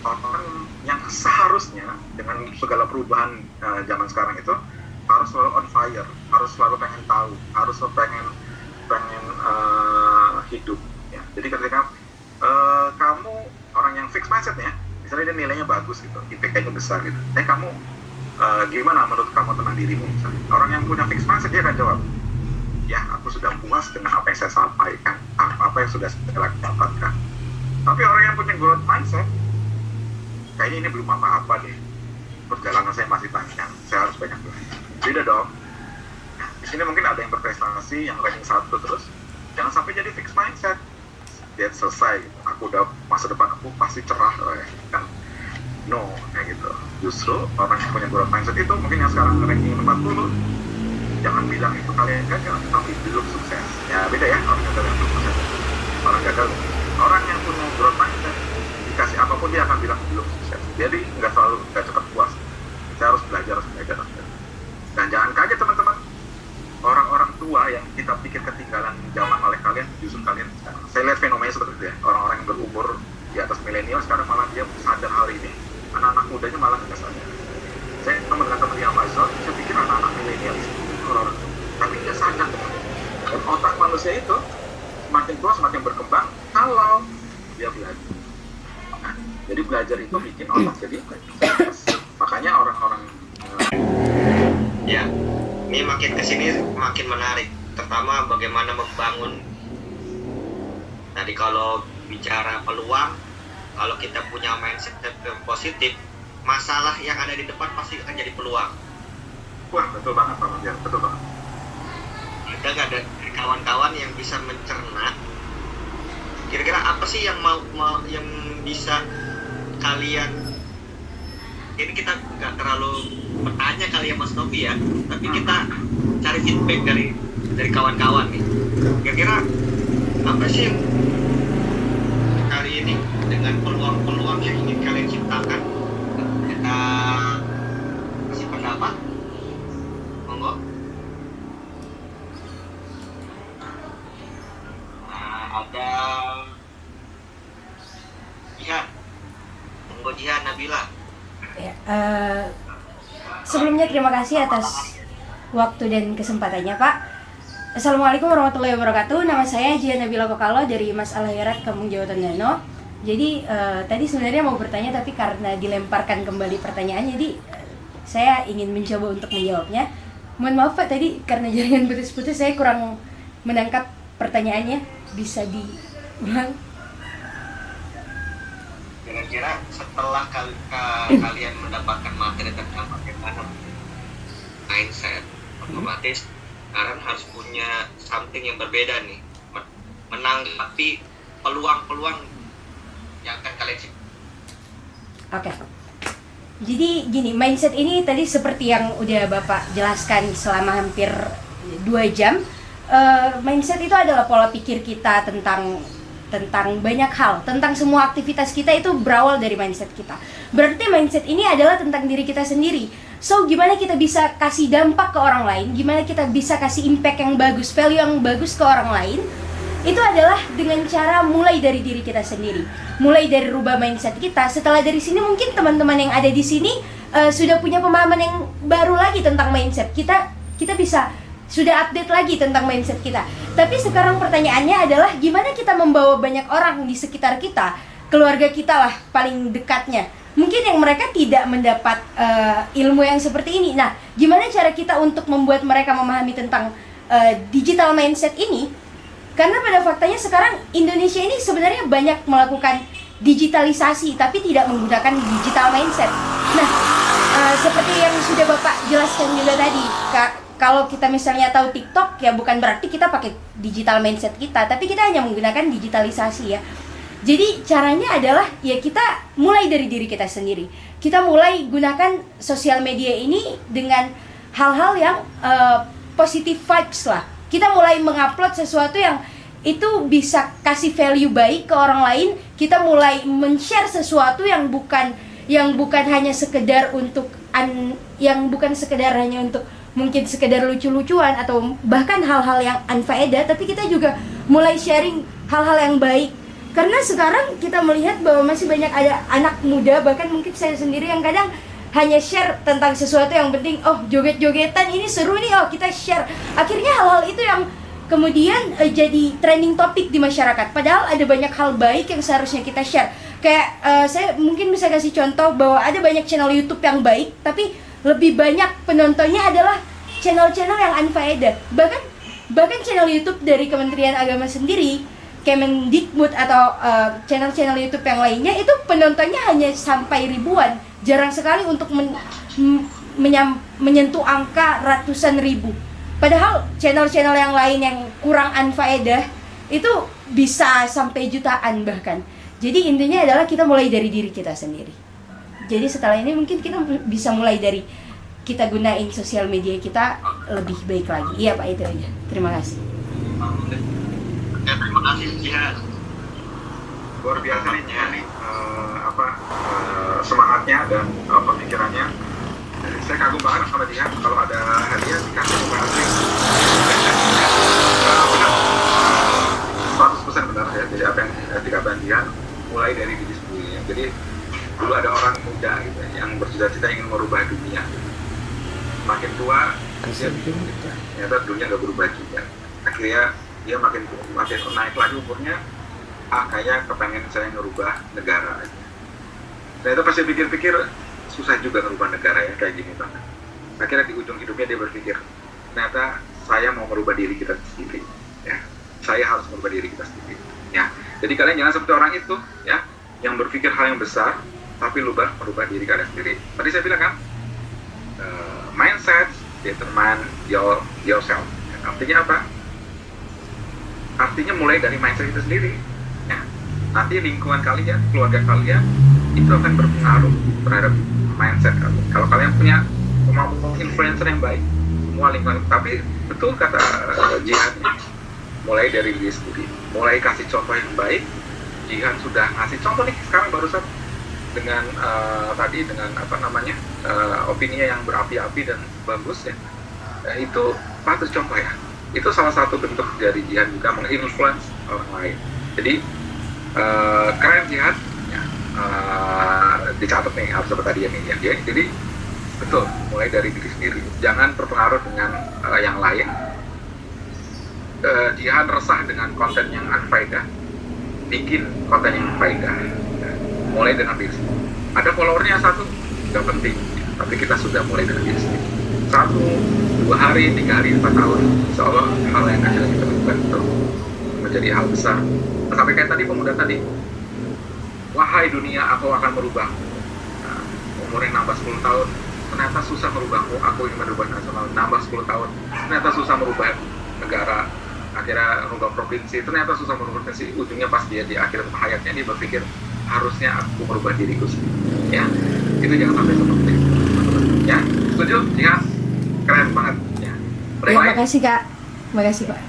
orang yang seharusnya dengan segala perubahan zaman sekarang itu harus selalu on fire, harus selalu pengen tahu, harus selalu pengen pengen hidup ya. Jadi ketika kamu orang yang fix mindset ya, misalnya dia nilainya bagus gitu, IPK-nya besar gitu, kamu gimana menurut kamu tentang dirimu misalnya? Orang yang punya fix mindset dia akan jawab, ya aku sudah puas dengan apa yang saya sampaikan, apa yang sudah saya dapatkan. Tapi orang yang punya growth mindset, kayaknya ini belum apa-apa deh, perjalanan saya masih panjang, saya harus banyak belajar. Beda dong. Nah, di sini mungkin ada yang berprestasi, yang ranking 1 terus, jangan sampai jadi fixed mindset. Dia selesai, gitu. Aku udah masa depan aku pasti cerah, kan? No, kayak gitu. Justru orang yang punya growth mindset itu mungkin yang sekarang ranking 40, jangan bilang itu kalian gagal, tapi belum sukses. Ya beda ya, orang gagal yang belum sukses. Orang gagal, orang yang punya growth mindset, dikasih apapun dia akan bilang belum sukses. Jadi nggak cepat puas. Saya harus belajar. Dan jangan kaget teman-teman, orang-orang tua yang kita pikir ketinggalan zaman oleh kalian, justru kalian sekarang. Saya lihat fenomena seperti itu ya, orang-orang yang berumur di atas milenial sekarang malah dia sadar hal ini, anak-anak mudanya malah nggak sadar. Saya ketemu dengan teman di Amazon, saya pikir anak-anak milenial itu orang, tapi nggak sadar. Dan otak manusia itu semakin tua semakin berkembang kalau dia belajar. Nah, jadi belajar itu bikin otak jadi makanya orang-orang ya, ini makin kesini makin menarik, terutama bagaimana membangun. Tadi kalau bicara peluang, kalau kita punya mindset yang positif, masalah yang ada di depan pasti akan jadi peluang. Wah, betul banget Pak Fajar, betul banget. Ada nggak ada kawan-kawan yang bisa mencerna kira-kira apa sih yang yang bisa kalian, ini kita nggak terlalu bertanya kali ya Mas Novi ya, tapi kita cari feedback dari kawan-kawan nih. Kira-kira apa sih kali ini dengan peluang-peluang yang ingin kalian ciptakan? Kita kasih pendapat, monggo. Nah, ada Jihan, monggo Jihan, Nabila. Ya, sebelumnya terima kasih atas waktu dan kesempatannya Pak. Assalamualaikum warahmatullahi wabarakatuh. Nama saya Jihan Nabila Kokalo dari Mas Al-Khairat, Kampung Jawa Tondano. Jadi tadi sebenarnya mau bertanya, tapi karena dilemparkan kembali pertanyaan, jadi saya ingin mencoba untuk menjawabnya. Mohon maaf Pak, tadi karena jaringan putus-putus saya kurang menangkap pertanyaannya. Bisa diulang? Kira-kira setelah kalian mendapatkan materi tentang bagaimana mindset, otomatis sekarang harus punya something yang berbeda nih, menanggapi peluang-peluang yang akan kalian ciptakan. Oke. Jadi gini, mindset ini tadi seperti yang udah Bapak jelaskan selama hampir 2 jam. Mindset itu adalah pola pikir kita tentang banyak hal, tentang semua aktivitas kita itu berawal dari mindset kita. Berarti mindset ini adalah tentang diri kita sendiri. So, gimana kita bisa kasih dampak ke orang lain, gimana kita bisa kasih impact yang bagus, value yang bagus ke orang lain, itu adalah dengan cara mulai dari diri kita sendiri. Mulai dari rubah mindset kita. Setelah dari sini mungkin teman-teman yang ada di sini sudah punya pemahaman yang baru lagi tentang mindset. Kita bisa sudah update lagi tentang mindset kita. Tapi sekarang pertanyaannya adalah gimana kita membawa banyak orang di sekitar kita, keluarga kita lah paling dekatnya. Mungkin yang mereka tidak mendapat ilmu yang seperti ini. Nah, gimana cara kita untuk membuat mereka memahami tentang digital mindset ini? Karena pada faktanya sekarang Indonesia ini sebenarnya banyak melakukan digitalisasi tapi tidak menggunakan digital mindset. Nah, seperti yang sudah Bapak jelaskan juga tadi, kalau kita misalnya tahu TikTok, ya bukan berarti kita pakai digital mindset kita, tapi kita hanya menggunakan digitalisasi ya. Jadi caranya adalah ya kita mulai dari diri kita sendiri. Kita mulai gunakan sosial media ini dengan hal-hal yang positive vibes lah. Kita mulai mengupload sesuatu yang itu bisa kasih value baik ke orang lain. Kita mulai men-share sesuatu yang bukan hanya sekedar untuk yang bukan sekedar hanya untuk mungkin sekedar lucu-lucuan atau bahkan hal-hal yang unfaedah, tapi kita juga mulai sharing hal-hal yang baik Karena sekarang kita melihat bahwa masih banyak ada anak muda, bahkan mungkin saya sendiri yang kadang hanya share tentang sesuatu yang penting, oh joget-jogetan ini seru nih, oh kita share. Akhirnya hal-hal itu yang kemudian jadi trending topik di masyarakat. Padahal ada banyak hal baik yang seharusnya kita share. Kayak saya mungkin bisa kasih contoh bahwa ada banyak channel YouTube yang baik, tapi lebih banyak penontonnya adalah channel-channel yang unfaedah. Bahkan channel YouTube dari Kementerian Agama sendiri, Kemendikbud atau channel-channel YouTube yang lainnya itu penontonnya hanya sampai ribuan, jarang sekali untuk menyentuh angka ratusan ribu. Padahal channel-channel yang lain yang kurang unfaedah itu bisa sampai jutaan bahkan. Jadi intinya adalah kita mulai dari diri kita sendiri. Jadi setelah ini mungkin kita bisa mulai dari kita gunain sosial media kita lebih baik lagi. Iya Pak, itu aja. Terima kasih. Ya, terima kasih Jihan. Luar biasa nih Jihan nih, semangatnya dan pemikirannya. Saya kagum banget sama Jihan. Kalau ada hadiah dikasih banget. Benar, 100% benar ya. Jadi apa yang dikatakan Jihan mulai dari diri sendiri. Ya. Jadi dulu ada orang muda gitu yang bercita-cita ingin merubah dunia. Makin tua, dia bingung gitu. Ternyata dunia nggak berubah juga. Akhirnya dia makin naik lagi umurnya, kayaknya kepengen saya ngerubah negara aja. Nah itu pasti pikir-pikir susah juga ngerubah negara ya, kayak gini banget. Akhirnya di ujung hidupnya dia berpikir, ternyata saya mau merubah diri kita sendiri ya. Saya harus merubah diri kita sendiri ya. Jadi kalian jangan seperti orang itu ya, yang berpikir hal yang besar tapi lupa merubah diri kalian sendiri. Tadi saya bilang kan, mindset determine yourself. Artinya apa? Artinya mulai dari mindset itu sendiri ya. Nanti lingkungan kalian, keluarga kalian itu akan berpengaruh terhadap mindset kalian. Kalau kalian punya kemampuan influencer yang baik, semua lingkungan. Tapi betul kata Jihan, mulai dari diri sendiri, mulai kasih contoh yang baik. Jihan sudah ngasih contoh nih sekarang barusan dengan tadi dengan opininya yang berapi-api dan bagus ya. Itu patut contoh ya. Itu salah satu bentuk dari Jihan juga menginfluence orang lain. Jadi keren Jihan ya, dicatat nih harus seperti tadi ya. Jadi betul, mulai dari diri sendiri, jangan berpengaruh dengan yang lain. Jihan resah dengan konten yang unfaedah, bikin konten yang faedah ya. Mulai dengan diri sendiri. Ada followernya 1, gak penting ya. Tapi kita sudah mulai dengan diri sendiri. 1, 2 hari, 3 hari, 4 tahun, insya Allah hal yang kecil kita lakukan itu menjadi hal besar. Sampai kayak tadi pemuda tadi, wahai dunia, aku akan merubahmu. Nah, umurnya nambah 10 tahun, ternyata susah merubahmu. Aku ingin merubah nasional, nambah 10 tahun, ternyata susah merubah negara. Akhirnya merubah provinsi, ternyata susah merubah provinsi. Ujungnya pas dia di akhir hayatnya dia berpikir, harusnya aku merubah diriku sendiri. Ya, itu jangan sampai seperti itu. Ya, setuju? Ya. Keren banget ya. Terima kasih Kak. Terima kasih Pak.